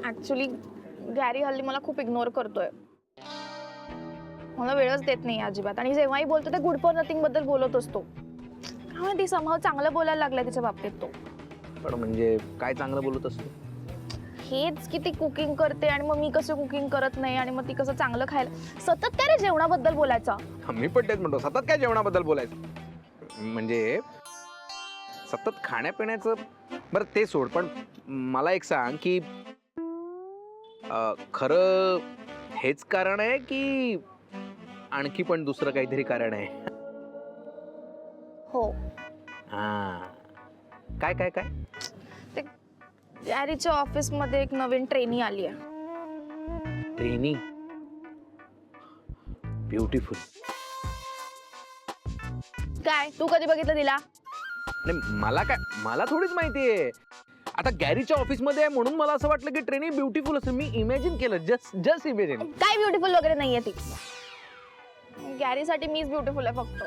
Actually Gary हल्ली मला खूप इग्नोर करतोय. मला वेळच देत नाही अजिबात आणि जेव्हाही बोलतो ते गुड फॉर नथिंग बद्दल बोलत असतो. त्यामुळे ती समहाव चांगलं बोलायला लागलाय तिच्या बाबतीत तो. पण म्हणजे काय चांगलं बोलत असतो? हेच की ती कुकिंग करते आणि मग मी कसं कुकिंग करत नाही आणि मग ती कसं चांगलं खायला. सतत काय रे जेवणाबद्दल बोलायचं. मी पण तेच म्हणतो, सतत काय जेवणाबद्दल बोलायचं. म्हणजे सतत खाण्यापिण्याचं बरं ते सोड, पण मला एक सांग की खरं हेच कारण आहे की आणखी पण दुसरं काहीतरी कारण आहे? हो. हा, काय काय काय? ते गॅरीच्या ऑफिस मध्ये एक नवीन ट्रेनी आली आहे. ट्रेनी? ब्युटिफुल. काय तू कधी बघितलं तिला? नाही मला काय, मला थोडीच माहिती आहे. आता गॅरीच्या ऑफिस मध्ये आहे म्हणून मला असं वाटलं की ट्रेनी ब्युटिफुल असेल. मी इमॅजिन केलं, जस्ट इमॅजिन. काय ब्युटिफुल वगैरे नाहीये ती. गॅरीसाठी मीच ब्युटिफुल आहे फक्त.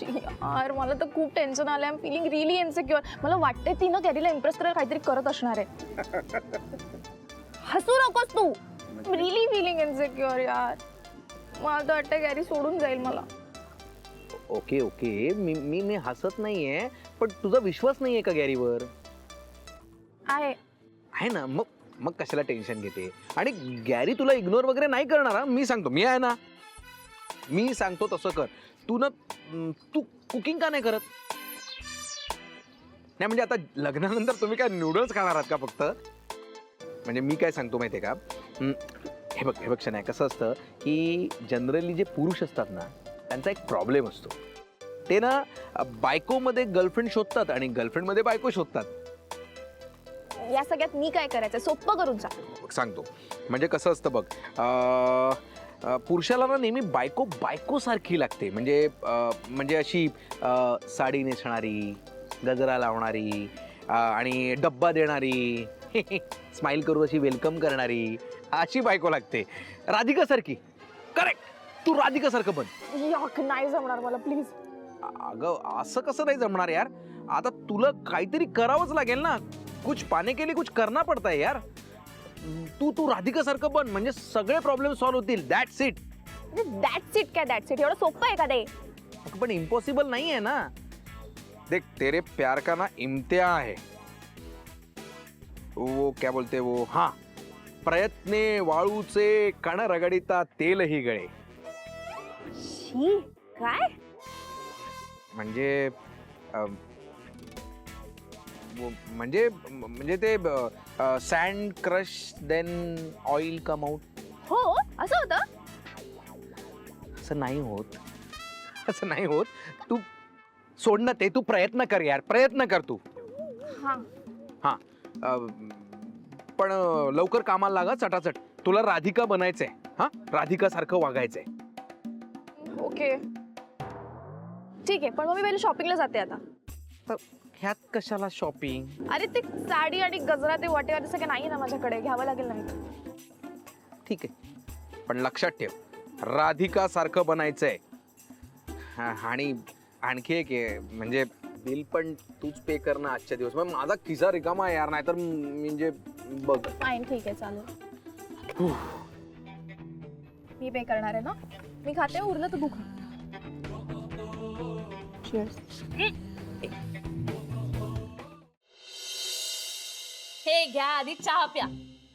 यार मला तर खूप टेन्शन आलंय. I am feeling really insecure. मला वाटतंय ती ना गॅरीला इम्प्रेस करायला काहीतरी करत असणार आहे. हसू नकोस तू. रिअली फीलिंग इनसिक्युअर यार. मला तर वाटतं गॅरी सोडून जाईल मला. ओके ओके, मी हसत नाहीये, पण तुझा विश्वास नाहीये का गॅरीवर? आहे ना, मग कशाला टेन्शन घेते? आणि गॅरी तुला इग्नोर वगैरे नाही करणार. मी सांगतो, मी आहे ना, मी सांगतो तसं कर. तू कुकिंग का नाही करत? नाही म्हणजे आता लग्नानंतर तुम्ही काय नूडल्स खाणार आहात का फक्त? म्हणजे मी काय सांगतो माहितीये का, हे बघ शनाया, कसं असतं की जनरली जे पुरुष असतात ना, त्यांचा एक प्रॉब्लेम असतो. ते ना बायकोमध्ये गर्लफ्रेंड शोधतात आणि गर्लफ्रेंडमध्ये बायको शोधतात. या सगळ्यात मी काय करायचं? सोपं करून सांगतो. म्हणजे कसं असतं बघ, पुरुषाला ना नेहमी बायको सारखी लागते. म्हणजे अशी साडी नेसणारी, गजरा लावणारी आणि डब्बा देणारी, स्माइल करून अशी वेलकम करणारी, अशी बायको लागते. राधिका सारखी. करेक्ट, तू राधिका सारखं बन. नाही जमणार मला प्लीज. अगं असं कसं नाही जमणार यार? आता तुला काहीतरी करावंच लागेल ना. कुछ पाने के लिए कुछ करना पड़ता है यार. तू राधिका सारखं बन, म्हणजे सगळे प्रॉब्लेम सॉल्व्ह होतील. That's it. दॅट्स इट काय दॅट्स इट? एवढं सोपं आहे का ते? पण इम्पॉसिबल नहीं है ना. देख, तेरे प्यार का ना इम्तिहान है वो, क्या बोलते वो, हाँ, प्रयत्ने वाळूचे कण रगडिता तेलही गळे. शी काय? म्हणजे म्हणजे ते sand crush then oil come out. हो असं होतं? असं नाही होत. तू सोड ना ते, तू प्रयत्न कर यार, प्रयत्न कर तू. हा, पण लवकर कामाला लागा चटाचट. तुला राधिका बनायचंय. हा, राधिका सारखं वागायचंय. ओके ठीक आहे, पण मग मी पहिले शॉपिंगला जाते आता. ह्यात कशाला शॉपिंग? अरे ते साडी आणि गजरा ते वाटेवर सगळं नाही ना माझ्याकडे, घ्यावं लागेल नाही. ठीक आहे, पण लक्षात ठेव, राधिका सारखं बनायचंय. आणि आणखी एक आहे, म्हणजे बिल पण तूच पे कर ना आजच्या दिवस. मग माझा खिसा रिकामा आहे यार, नाहीतर म्हणजे बघ. फाईन, ठीक आहे चालेल. मी पे करणार आहे ना. मी खाते, उरलं तर तू खा. हे घ्या आधी चहा प्या.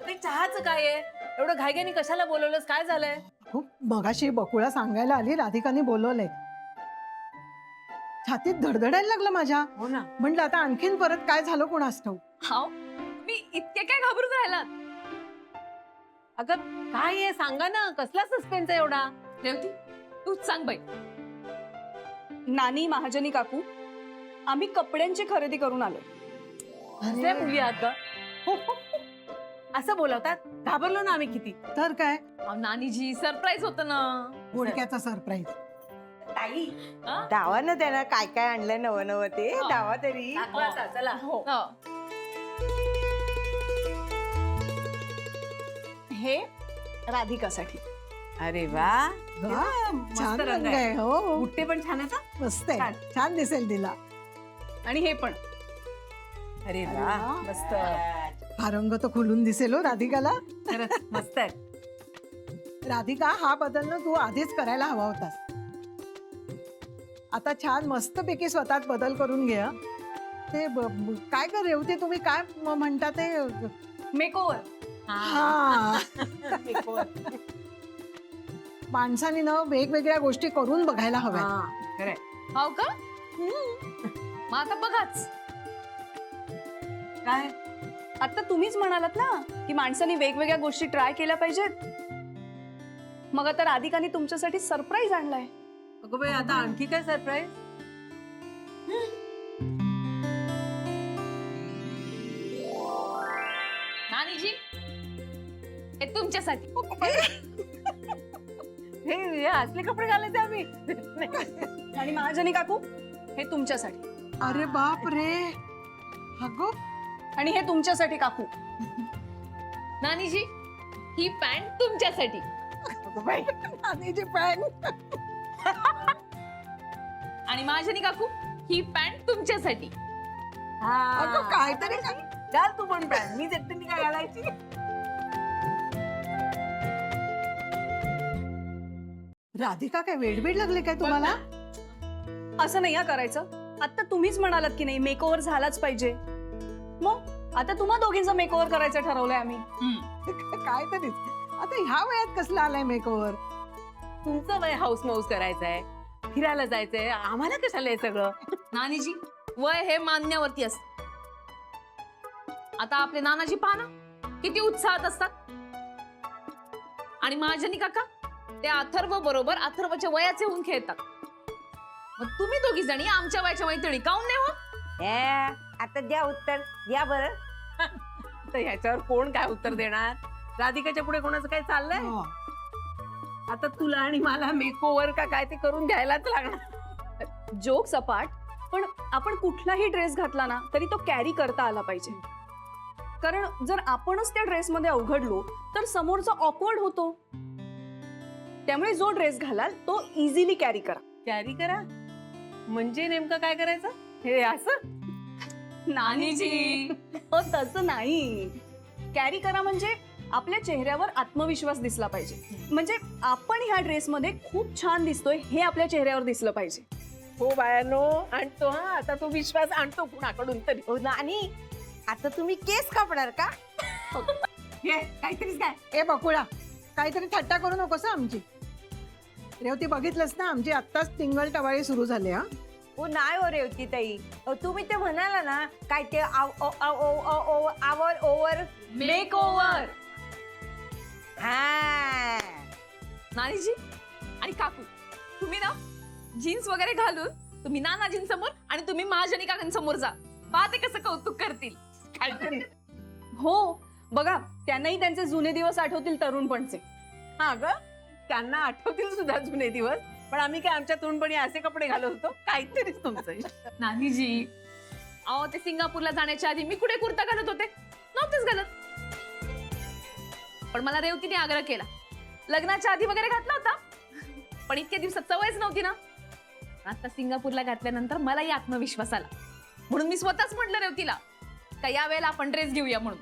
ते चहाचं काय आहे? एवढं घाईघाईने कशाला बोलवलंस? काय झालंय? मगाशी बकुळा सांगायला आली, राधिकाने बोलवलंय. छातीत धडधडायला लागलं माझ्या. हो ना. म्हणलं आता आणखीन परत काय झालं कोणास ठाऊक. हाव, मी इतके काय घाबरून राहिलात? अगं काय आहे सांगा ना, कसला सस्पेन्स आहे एवढा? रेवती तूच सांग बाई. नानी, महाजनी काकू, आम्ही कपड्यांची खरेदी करून आलो. अरे मुली आता असं बोलवतात? घाबरलो ना आम्ही किती. तर काय, अहो, नानीजी सरप्राईज होतं ना. गुडक्याचा सरप्राईज. ताई, हा? दावा ना त्यांना काय काय आणलं नवं नवं ते. हो. दावा तरी. दाखवा आता, चला. हो. हे राधिकासाठी. अरे वा, छान रंग रंग आहे. आहे. हो बुट्टे पण छान आहेत हा. मस्त आहे, छान दिसेल तिला. आणि हे पण. अरे वा, मस्त. हा रंग तर खुलून दिसेल हो राधिकाला. खरंच मस्त आहे. राधिका, हा बदल ना तू आधीच करायला हवा होतास. आता छान मस्तपैकी स्वतःत बदल करून घे हं. ते काय कर रेवते, तुम्ही काय म्हणता ते मेकओव्हर. हा माणसाने ना वेगवेगळ्या गोष्टी करून बघायला हव्या. खरंय. हो का मग आता बघाच. काय आता तुम्हीच म्हणालात ना की माणसाने वेगवेगळ्या गोष्टी ट्राय केल्या पाहिजेत. मग आता राधिकाने तुमच्यासाठी सरप्राईज आणलाय. अगं बाई, आता आणखी काय सरप्राईज? नानीजी हे तुमच्यासाठी. हे असले कपडे घालायचे आम्ही? आणि महाजनी काकू, हे तुमच्यासाठी. अरे बाप रे. अगो, आणि हे तुमच्यासाठी काकू. नानीजी ही पॅन्ट तुमच्यासाठी. नानीची पॅन्ट. आणि महाजनी काकू ही पॅन्ट तुमच्यासाठी. अगो, काहीतरी घाल तू पण पॅन्ट. मी एकटीने काय घालायची? राधिका, काय वेडबीड लागले काय तुम्हाला? असं नाही करायचं. आता तुम्हीच म्हणालात की नाही मेकओव्हर झालाच पाहिजे. मग आता तुम्हा दोघींचा मेकओव्हर करायचं ठरवलंय आम्ही. काहीतरीच. आता ह्या वयात कसला आलाय मेकओव्हर? तुमचं वय हाऊस माऊस करायचंय, फिरायला जायचंय, आम्हाला कशाला हे सगळं? नानीजी वय हे मान्यावरती असत. आता आपले नानाजी पहा ना किती उत्साहात असतात. आणि महाजनी काका ते अथर्व बरोबर अथर्वच्या वयाचे होऊन खेळतात. मग तुम्ही दोघी जणी आमच्या वयाच्या मैत्रिणी काऊन नाही हो? आता द्या उत्तर, द्या बरं. तर ह्याच्यावर कोण काय उत्तर देणार? राधिकाच्या पुढे कोणाचं काय चाललंय? हो. आता तुला आणि मला मेकओव्हर का काय ते करून घ्यायलाच लागणार. जोक सपाट, पण आपण कुठलाही ड्रेस घातला ना तरी तो कॅरी करता आला पाहिजे. कारण जर आपणच त्या ड्रेसमध्ये अवघडलो तर समोरचा ऑकवर्ड होतो. त्यामुळे जो ड्रेस घालाल तो इझिली कॅरी करा. कॅरी करा म्हणजे नेमकं काय करायचं? हे असं? नानीजी, हो तसं नाही. कॅरी करा म्हणजे आपल्या चेहऱ्यावर आत्मविश्वास दिसला पाहिजे. म्हणजे आपण ह्या ड्रेसमध्ये खूप छान दिसतोय हे आपल्या चेहऱ्यावर दिसलं पाहिजे. हो बायानो, आणतो. हा आता तो विश्वास आणतो कुणाकडून तरी. हो ना. आणि आता तुम्ही केस कापणार का? हे काहीतरीच काय. ए बकुळा, काहीतरी थट्टा करू नकोस हं आमची. रेवती, बघितलंस ना आमची आत्ताच टिंगल टवाळी सुरू झाली. हा हो नाही हो रेवती ताई. तुम्ही ते म्हणाला ना काय ते आवर ओव्हर मेकओव्हर. हा. नानीजी आणि काकू तुम्ही ना जीन्स वगैरे घालून तुम्ही नानाजींसमोर आणि तुम्ही महाजनी काकांसमोर जा. पाहते कसं कौतुक करतील. काहीतरी. हो बघा, त्यांनाही त्यांचे जुने दिवस आठवतील तरुणपणचे. हा ग, त्यांना आठवतील सुद्धा जुने दिवस. पण आम्ही काय आमच्या तरुणपणी असे कपडे घालत होतो? काहीतरीच तुमचं. नानीजी अहो ते सिंगापूरला जाण्याच्या आधी मी कुठे कुर्ता घालत होते? नव्हतेच घालत. पण मला रेवतीने आग्रह केला. लग्नाच्या आधी वगैरे घातला होता, पण इतक्या दिवसात सवयच नव्हती ना. आता सिंगापूरला घातल्यानंतर मलाही आत्मविश्वास आला. म्हणून मी स्वतःच म्हटलं रेवतीला का या वेळेला आपण ड्रेस घेऊया म्हणून.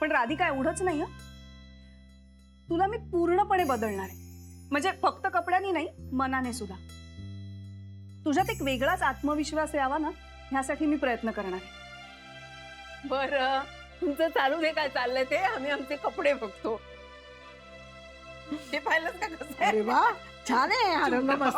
पण राधिका, एवढंच नाही हं. तुला मी पूर्णपणे बदलणार आहे. म्हणजे फक्त कपड्यांनी नाही, मनाने सुद्धा. तुझ्यात एक वेगळाच आत्मविश्वास यावा ना, ह्यासाठी मी प्रयत्न करणार आहे. बरं, तुमचं चालू दे काय चाललंय ते. आम्ही आमचे कपडे बघतो. ते पाहिलं का कसं आहे? अरे वा, छान आहे हा रंग, मस्त.